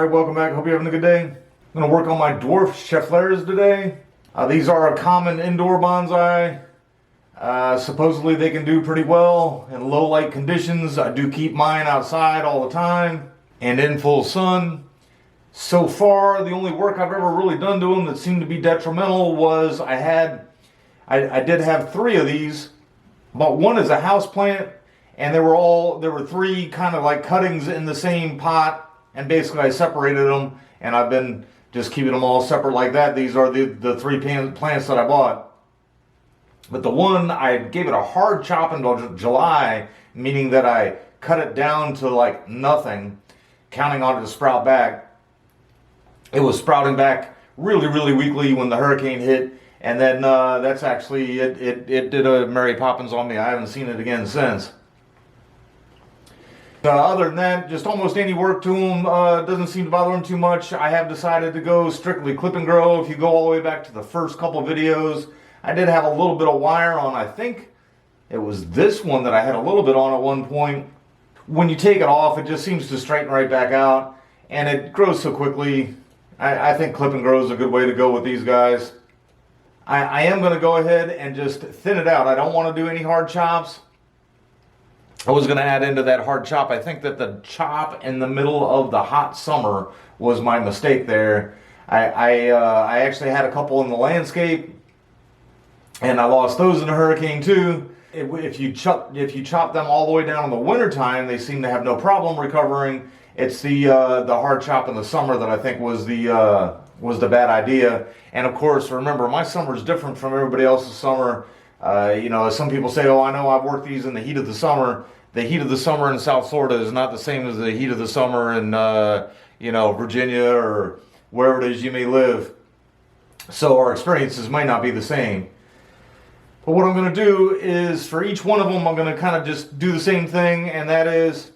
Alright, welcome back. Hope you're having a good day. I'm going to work on my Dwarf Scheffleras today. These are a common indoor bonsai. Supposedly they can do pretty well in low light conditions. I do keep mine outside all the time and in full sun. So far, the only work I've ever really done to them that seemed to be detrimental was I did have 3 of these. But one is a house plant, and there were 3 kind of like cuttings in the same pot, and basically I separated them, and I've been just keeping them all separate like that. These are the 3 plants that I bought. But the one, I gave it a hard chop until July, meaning that I cut it down to like nothing, counting on it to sprout back. It was sprouting back really, really weakly when the hurricane hit, and then that's actually, it did a Mary Poppins on me. I haven't seen it again since. Other than that, just almost any work to them doesn't seem to bother them too much. I have decided to go strictly clip and grow. If you go all the way back to the first couple videos, I did have a little bit of wire on. I think it was this one that I had a little bit on at one point. When you take it off, it just seems to straighten right back out, and it grows so quickly. I think clip and grow is a good way to go with these guys. I am going to go ahead and just thin it out. I don't want to do any hard chops. I was going to add into that hard chop. I think that the chop in the middle of the hot summer was my mistake there. I actually had a couple in the landscape, and I lost those in a hurricane too. If you chop them all the way down in the wintertime, they seem to have no problem recovering. It's the hard chop in the summer that I think was the bad idea. And of course, remember, my summer is different from everybody else's summer. Some people say, oh, I know I've worked these in the heat of the summer. The heat of the summer in South Florida is not the same as the heat of the summer in, Virginia or wherever it is you may live. So our experiences might not be the same. But what I'm going to do is, for each one of them, I'm going to kind of just do the same thing, and that is,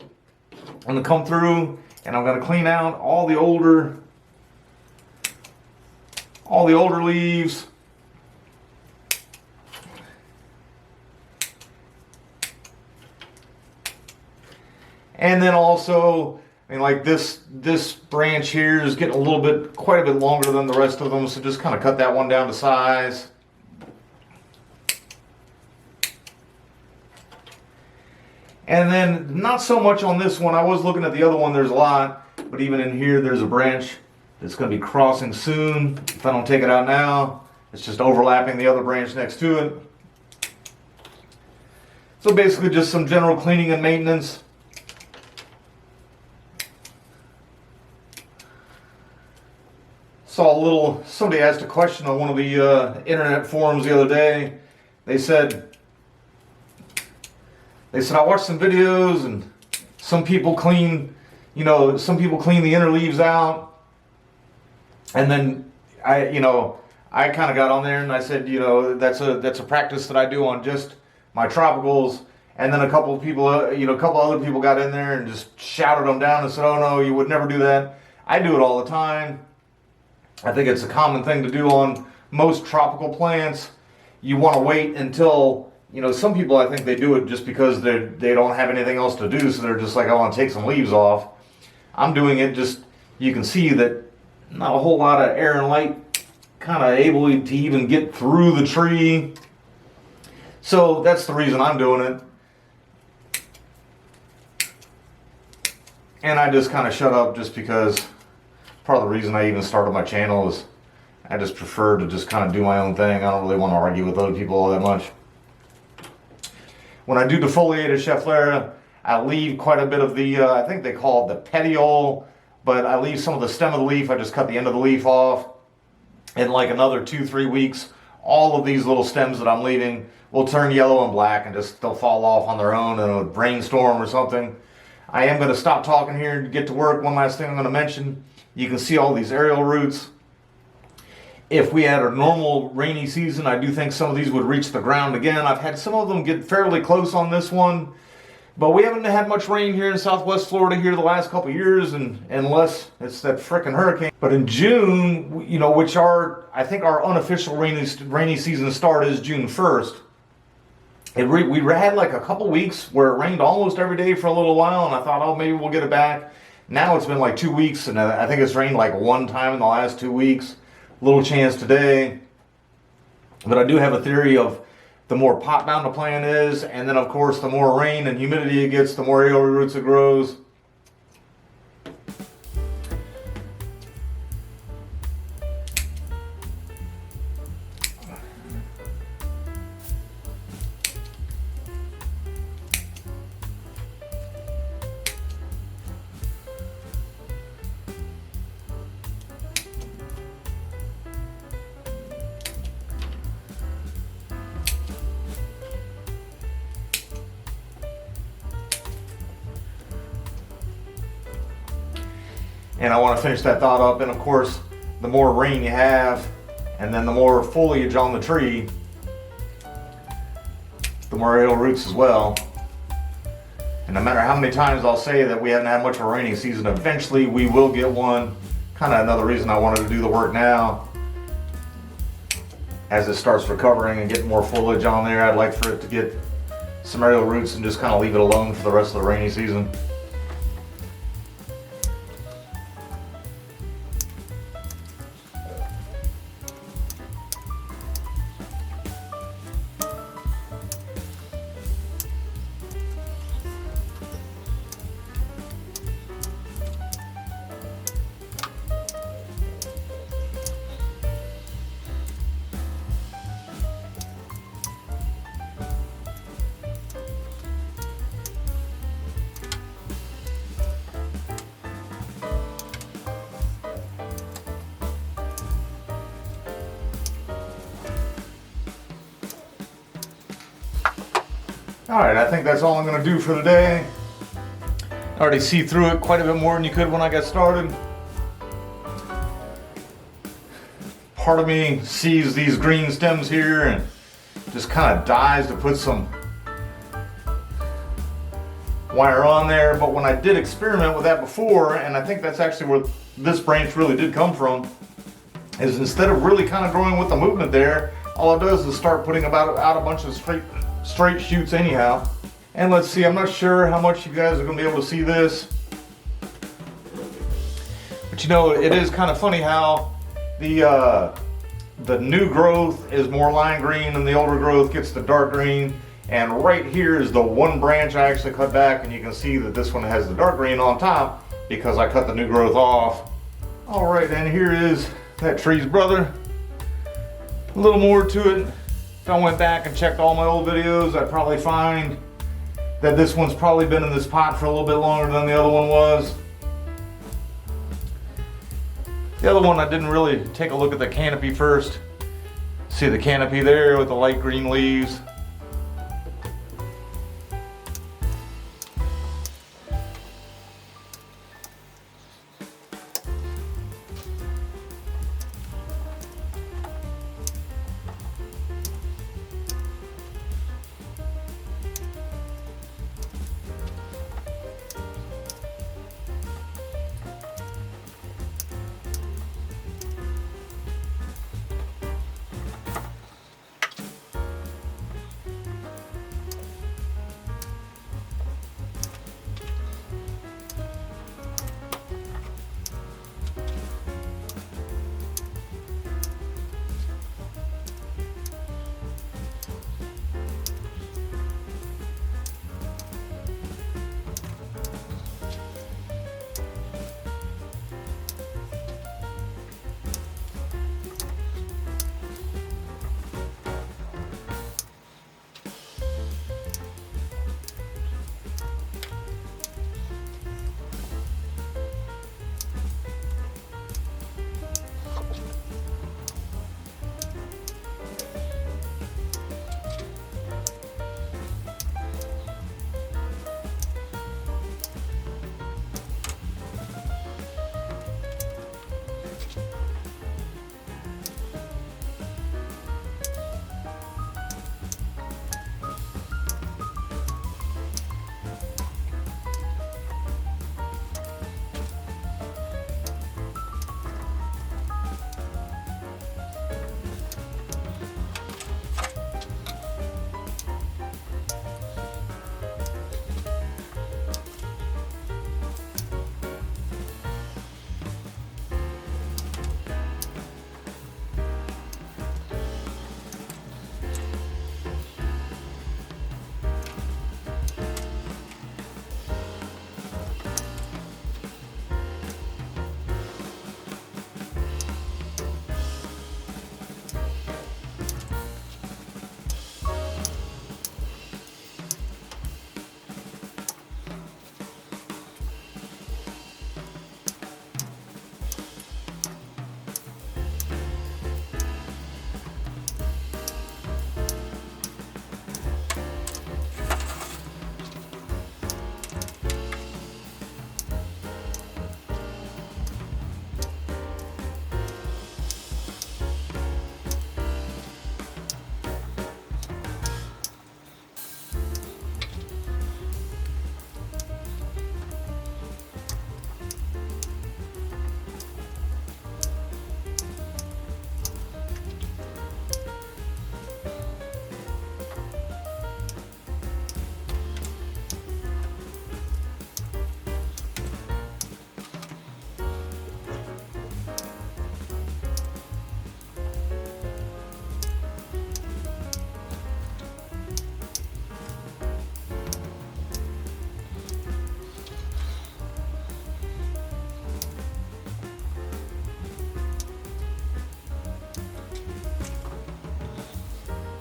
I'm going to come through and I'm going to clean out all the older leaves. And then also, like this branch here is getting quite a bit longer than the rest of them, so just kind of cut that one down to size. And then not so much on this one. I was looking at the other one, there's a lot, but even in here there's a branch that's going to be crossing soon. If I don't take it out now, it's just overlapping the other branch next to it. So basically just some general cleaning and maintenance. Somebody asked a question on one of the internet forums the other day. They said, I watched some videos and some people clean the inner leaves out. And then I kind of got on there and I said, that's a practice that I do on just my tropicals. And then a couple other people got in there and just shouted them down and said, oh no, you would never do that. I do it all the time. I think it's a common thing to do on most tropical plants. You want to wait until, some people, I think they do it just because they don't have anything else to do, so they're just like, I want to take some leaves off. I'm doing it just, you can see that not a whole lot of air and light kind of able to even get through the tree. So that's the reason I'm doing it. And I just kind of shut up just because part of the reason I even started my channel is I just prefer to just kind of do my own thing. I don't really want to argue with other people all that much. When I do defoliated Schefflera, I leave quite a bit of the, I think they call it the petiole, but I leave some of the stem of the leaf. I just cut the end of the leaf off. In like another 2-3 weeks, all of these little stems that I'm leaving will turn yellow and black and they'll fall off on their own in a brainstorm or something. I am going to stop talking here and get to work. One last thing I'm going to mention. You can see all these aerial roots. If we had a normal rainy season, I do think some of these would reach the ground again. I've had some of them get fairly close on this one, but we haven't had much rain here in Southwest Florida here the last couple of years, and unless it's that frickin' hurricane. But in June, which I think our unofficial rainy season start is June 1st. We had like a couple weeks where it rained almost every day for a little while, and I thought, oh, maybe we'll get it back. Now it's been like 2 weeks, and I think it's rained like one time in the last 2 weeks. Little chance today. But I do have a theory of the more pot bound the plant is, and then of course the more rain and humidity it gets, the more aerial roots it grows. And I want to finish that thought up, and of course, the more rain you have, and then the more foliage on the tree, the more aerial roots as well. And no matter how many times I'll say that we haven't had much of a rainy season, eventually we will get one. Kind of another reason I wanted to do the work now. As it starts recovering and getting more foliage on there, I'd like for it to get some aerial roots and just kind of leave it alone for the rest of the rainy season. Alright, I think that's all I'm going to do for today. I already see through it quite a bit more than you could when I got started. Part of me sees these green stems here and just kind of dies to put some wire on there, but when I did experiment with that before, and I think that's actually where this branch really did come from, is instead of really kind of growing with the movement there, all it does is start putting out a bunch of straight shoots anyhow. And let's see, I'm not sure how much you guys are going to be able to see this, but you know, it is kind of funny how the new growth is more lime green and the older growth gets the dark green. And right here is the one branch I actually cut back, and you can see that this one has the dark green on top because I cut the new growth off. All right, and here is that tree's brother. A little more to it. If I went back and checked all my old videos, I'd probably find that this one's probably been in this pot for a little bit longer than the other one was. The other one, I didn't really take a look at the canopy first. See the canopy there with the light green leaves.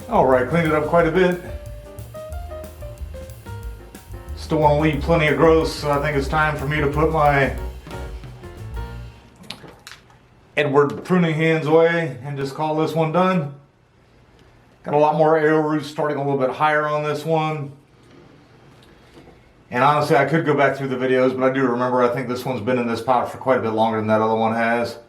Alright, cleaned it up quite a bit. Still want to leave plenty of growth, so I think it's time for me to put my Edward pruning hands away and just call this one done. Got a lot more arrow roots starting a little bit higher on this one. And honestly, I could go back through the videos, but I do remember I think this one's been in this pot for quite a bit longer than that other one has.